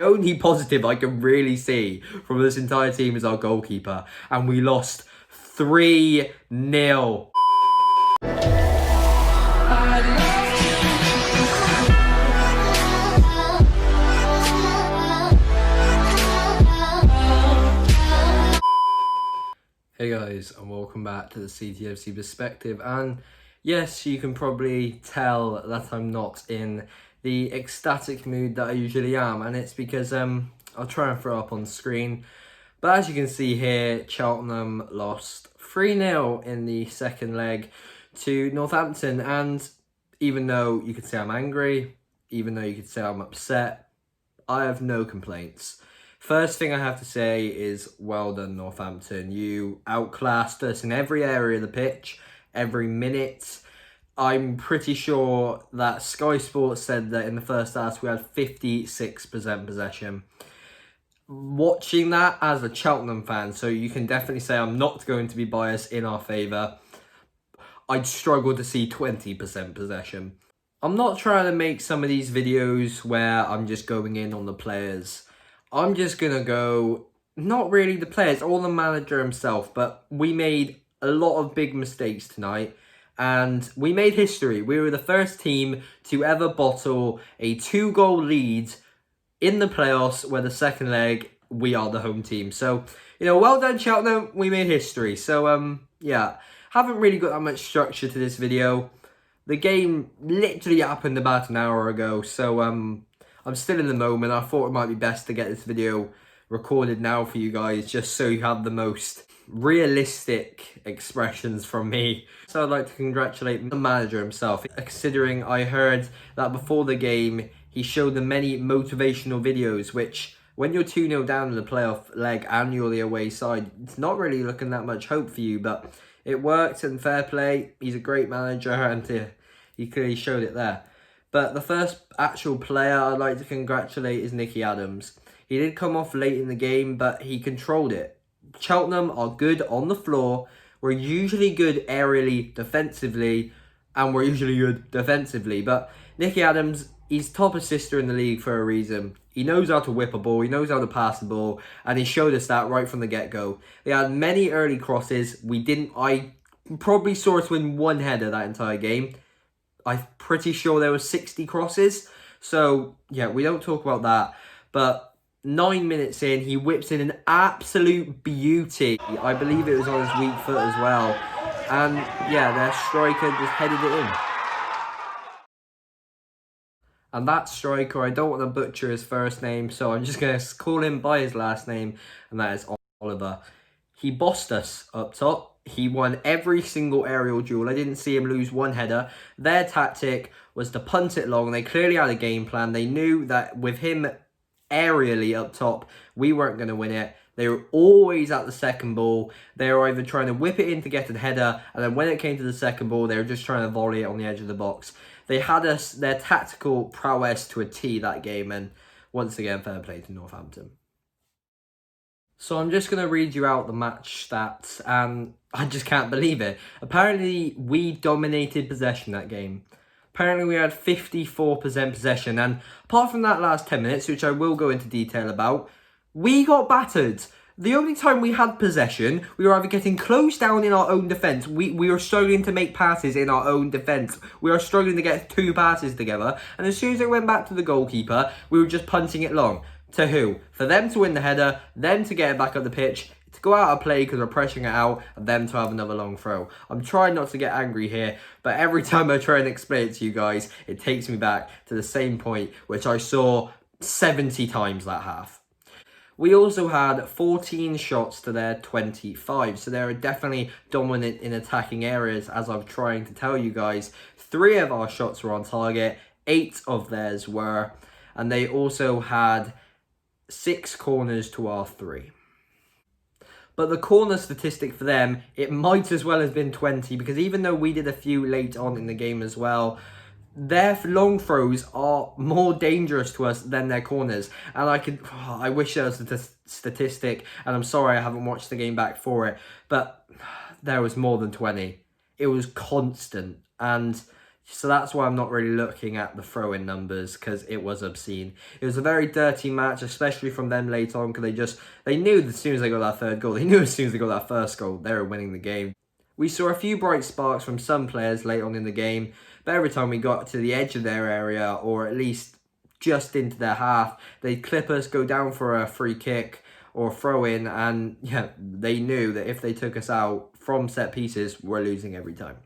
The only positive I can really see from this entire team is our goalkeeper, and we lost 3-0. Hey guys, and welcome back to the CTFC Perspective. And yes, you can probably tell that I'm not in the ecstatic mood that I usually am, and it's because I'll try and throw up on screen. But as you can see here, Cheltenham lost 3-0 in the second leg to Northampton, and even though you could say I'm angry, even though you could say I'm upset, I have no complaints. First thing I have to say is well done, Northampton. You outclassed us in every area of the pitch, every minute. I'm pretty sure that Sky Sports said that in the first half we had 56% possession. Watching that as a Cheltenham fan, so you can definitely say I'm not going to be biased in our favour, I'd struggle to see 20% possession. I'm not trying to make some of these videos where I'm just going in on the players. I'm just going to go, not really the players or the manager himself, but we made a lot of big mistakes tonight. And we made history. We were the first team to ever bottle a 2-goal lead in the playoffs, where the second leg, we are the home team. So, well done, Cheltenham. We made history. So, yeah. Haven't really got that much structure to this video. The game literally happened about an hour ago. So, I'm still in the moment. I thought it might be best to get this video recorded now for you guys, just so you have the most realistic expressions from me. So I'd like to congratulate the manager himself, considering I heard that before the game, he showed them many motivational videos, which when you're 2-0 down in the playoff leg and you're the away side, it's not really looking that much hope for you, but it worked, and fair play. He's a great manager, and he clearly showed it there. But the first actual player I'd like to congratulate is Nicky Adams. He did come off late in the game, but he controlled it. Cheltenham are good on the floor. We're usually good aerially, defensively, and we're usually good defensively. But Nicky Adams, he's top assister in the league for a reason. He knows how to whip a ball, he knows how to pass the ball, and he showed us that right from the get-go. They had many early crosses. I probably saw us win one header that entire game. I'm pretty sure there were 60 crosses. So, yeah, we don't talk about that. But 9 minutes in, he whips in an absolute beauty. I believe it was on his weak foot as well. And, yeah, their striker just headed it in. And that striker, I don't want to butcher his first name, so I'm just going to call him by his last name, and that is Oliver. He bossed us up top. He won every single aerial duel. I didn't see him lose one header. Their tactic was to punt it long. They clearly had a game plan. They knew that with him aerially up top, we weren't going to win it. They were always at the second ball. They were either trying to whip it in to get a header, and then when it came to the second ball, they were just trying to volley it on the edge of the box. They had their tactical prowess to a T that game, and once again, fair play to Northampton. So I'm just going to read you out the match stats, and I just can't believe it. Apparently, we dominated possession that game. Apparently, we had 54% possession, and apart from that last 10 minutes, which I will go into detail about, we got battered. The only time we had possession, we were either getting closed down in our own defence. We were struggling to make passes in our own defence. We were struggling to get 2 passes together, and as soon as it went back to the goalkeeper, we were just punting it long. To who? For them to win the header, them to get it back up the pitch, to go out of play because we're pressing it out, and them to have another long throw. I'm trying not to get angry here, but every time I try and explain it to you guys, it takes me back to the same point, which I saw 70 times that half. We also had 14 shots to their 25, so they're definitely dominant in attacking areas, as I'm trying to tell you guys. 3 of our shots were on target, 8 of theirs were, and they also had 6 corners to our 3. But the corner statistic for them, it might as well have been 20, because even though we did a few late on in the game as well, their long throws are more dangerous to us than their corners. And I wish there was a statistic, and I'm sorry I haven't watched the game back for it, but there was more than 20. It was constant. And So that's why I'm not really looking at the throw-in numbers, because it was obscene. It was a very dirty match, especially from them late on, because they knew as soon as they got that third goal, they knew as soon as they got that first goal, they were winning the game. We saw a few bright sparks from some players late on in the game, but every time we got to the edge of their area, or at least just into their half, they'd clip us, go down for a free kick or throw in, and yeah, they knew that if they took us out from set pieces, we're losing every time.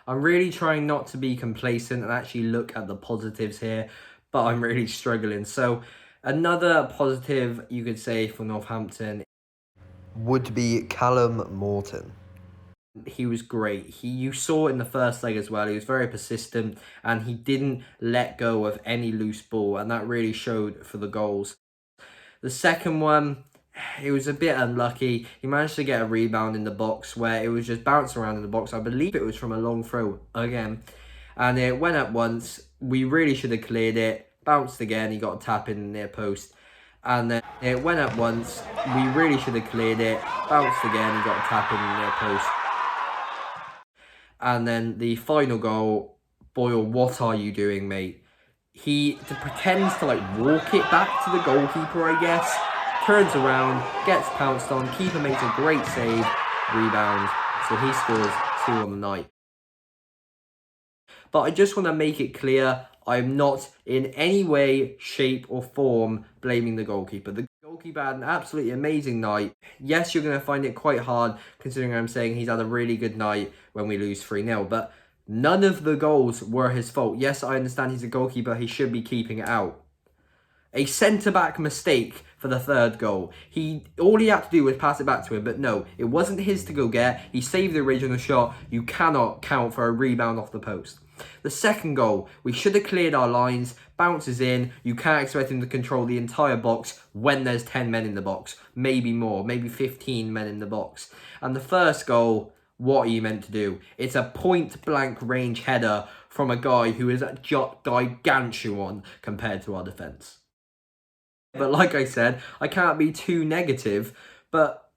I'm really trying not to be complacent and actually look at the positives here, but I'm really struggling. So another positive you could say for Northampton would be Callum Morton. He was great. You saw in the first leg as well, he was very persistent and he didn't let go of any loose ball, and that really showed for the goals. The second one, it was a bit unlucky. He managed to get a rebound in the box where it was just bouncing around in the box. I believe it was from a long throw again. And it went up once. We really should have cleared it. Bounced again. He got a tap in the near post. And then it went up once. We really should have cleared it. Bounced again. He got a tap in the near post. And then the final goal, Boyle, what are you doing, mate? He pretends to walk it back to the goalkeeper, I guess. Turns around, gets pounced on, keeper makes a great save, rebound, so he scores 2 on the night. But I just want to make it clear, I'm not in any way, shape or form blaming the goalkeeper. The goalkeeper had an absolutely amazing night. Yes, you're going to find it quite hard considering I'm saying he's had a really good night when we lose 3-0, but none of the goals were his fault. Yes, I understand he's a goalkeeper, he should be keeping it out. A centre-back mistake for the third goal. All he had to do was pass it back to him, but no, it wasn't his to go get. He saved the original shot. You cannot count for a rebound off the post. The second goal, we should have cleared our lines, bounces in. You can't expect him to control the entire box when there's 10 men in the box. Maybe more, maybe 15 men in the box. And the first goal, what are you meant to do? It's a point-blank range header from a guy who is a gigantuan compared to our defence. But like I said, I can't be too negative, but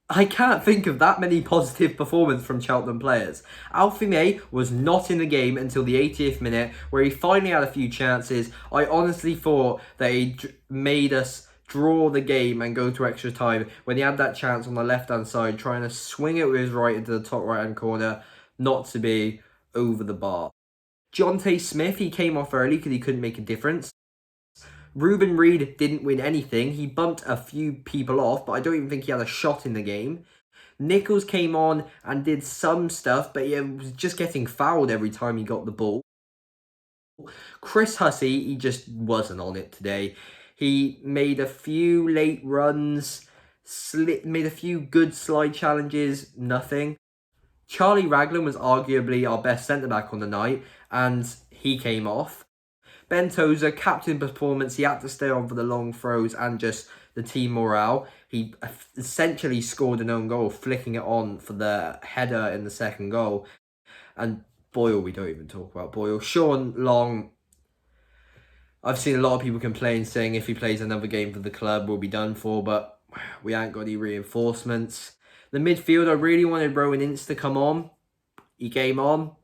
I can't think of that many positive performances from Cheltenham players. Alfie May was not in the game until the 80th minute, where he finally had a few chances. I honestly thought that he made us draw the game and go to extra time when he had that chance on the left-hand side, trying to swing it with his right into the top right-hand corner, not to be over the bar. Jonte Smith, he came off early because he couldn't make a difference. Ruben Reid didn't win anything. He bumped a few people off, but I don't even think he had a shot in the game. Nichols came on and did some stuff, but he was just getting fouled every time he got the ball. Chris Hussey, he just wasn't on it today. He made a few late runs, made a few good slide challenges, nothing. Charlie Raglan was arguably our best centre-back on the night, and he came off. Ben Tozer, captain performance, he had to stay on for the long throws and just the team morale. He essentially scored an own goal, flicking it on for the header in the second goal. And Boyle, we don't even talk about Boyle. Sean Long, I've seen a lot of people complain saying if he plays another game for the club, we'll be done for, but we ain't got any reinforcements. The midfield, I really wanted Rowan Ince to come on. He came on.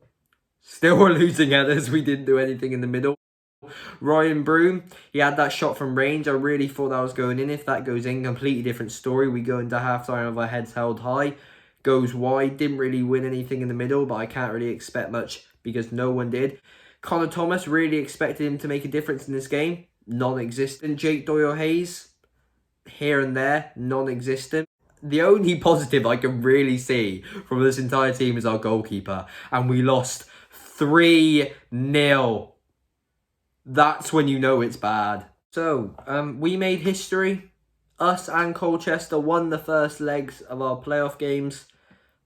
Still we're losing headers. We didn't do anything in the middle. Ryan Broom, he had that shot from range. I really thought that was going in. If that goes in, completely different story. We go into half-time with our heads held high. Goes wide, didn't really win anything in the middle, but I can't really expect much because no one did. Connor Thomas, really expected him to make a difference in this game. Non-existent. Jake Doyle-Hayes, here and there, non-existent. The only positive I can really see from this entire team is our goalkeeper. And we lost 3-0. That's when you know it's bad. So, we made history. Us and Colchester won the first legs of our playoff games.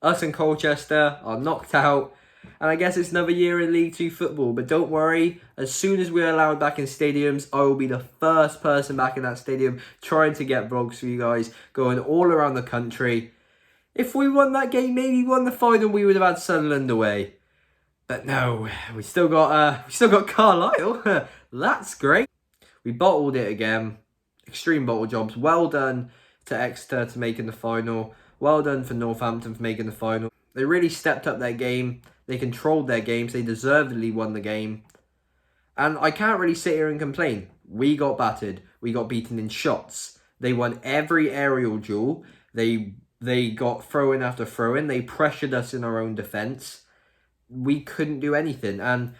Us and Colchester are knocked out. And I guess it's another year in League 2 football. But don't worry, as soon as we're allowed back in stadiums, I will be the first person back in that stadium trying to get vlogs for you guys, going all around the country. If we won that game, maybe won the final, we would have had Sunderland away. But no, we still got Carlisle. That's great. We bottled it again. Extreme bottle jobs. Well done to Exeter to making the final. Well done for Northampton for making the final. They really stepped up their game. They controlled their games. They deservedly won the game. And I can't really sit here and complain. We got battered. We got beaten in shots. They won every aerial duel. They got throw-in after throw-in. They pressured us in our own defence. We couldn't do anything. And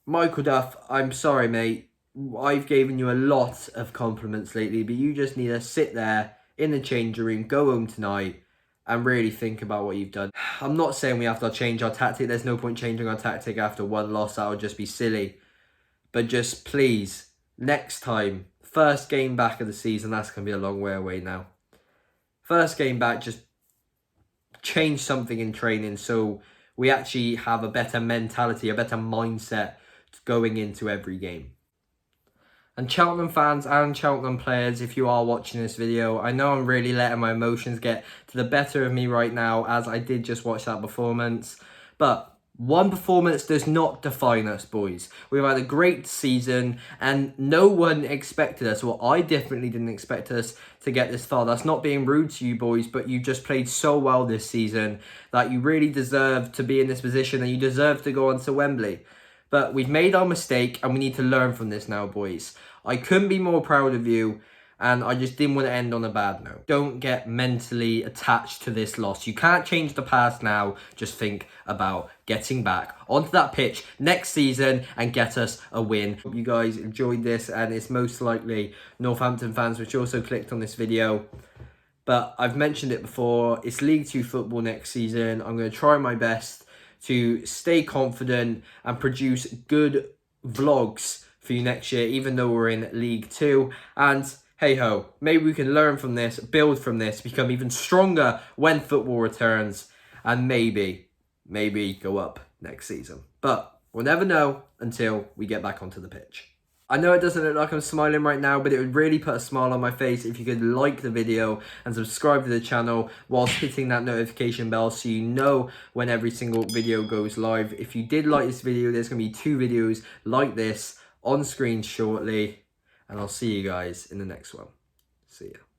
Michael Duff, I'm sorry, mate. I've given you a lot of compliments lately, but you just need to sit there in the changing room, go home tonight, and really think about what you've done. I'm not saying we have to change our tactic. There's no point changing our tactic after one loss. That would just be silly. But just please, next time, first game back of the season, that's going to be a long way away now. First game back, just change something in training so we actually have a better mentality, a better mindset going into every game. And Cheltenham fans and Cheltenham players, if you are watching this video, I know I'm really letting my emotions get to the better of me right now, as I did just watch that performance. But one performance does not define us, boys. We've had a great season and no one expected us. Well, I definitely didn't expect us to get this far. That's not being rude to you, boys, but you just played so well this season that you really deserve to be in this position and you deserve to go on to Wembley. But we've made our mistake and we need to learn from this now, boys. I couldn't be more proud of you and I just didn't want to end on a bad note. Don't get mentally attached to this loss. You can't change the past now. Just think about getting back onto that pitch next season and get us a win. Hope you guys enjoyed this, and it's most likely Northampton fans which also clicked on this video. But I've mentioned it before, it's League 2 football next season. I'm going to try my best to stay confident and produce good vlogs for you next year, even though we're in League 2. And hey ho, maybe we can learn from this, build from this, become even stronger when football returns, and maybe go up next season. But we'll never know until we get back onto the pitch. I know it doesn't look like I'm smiling right now, but it would really put a smile on my face if you could like the video and subscribe to the channel whilst hitting that notification bell so you know when every single video goes live. If you did like this video, there's going to be 2 videos like this on screen shortly, and I'll see you guys in the next one. See ya.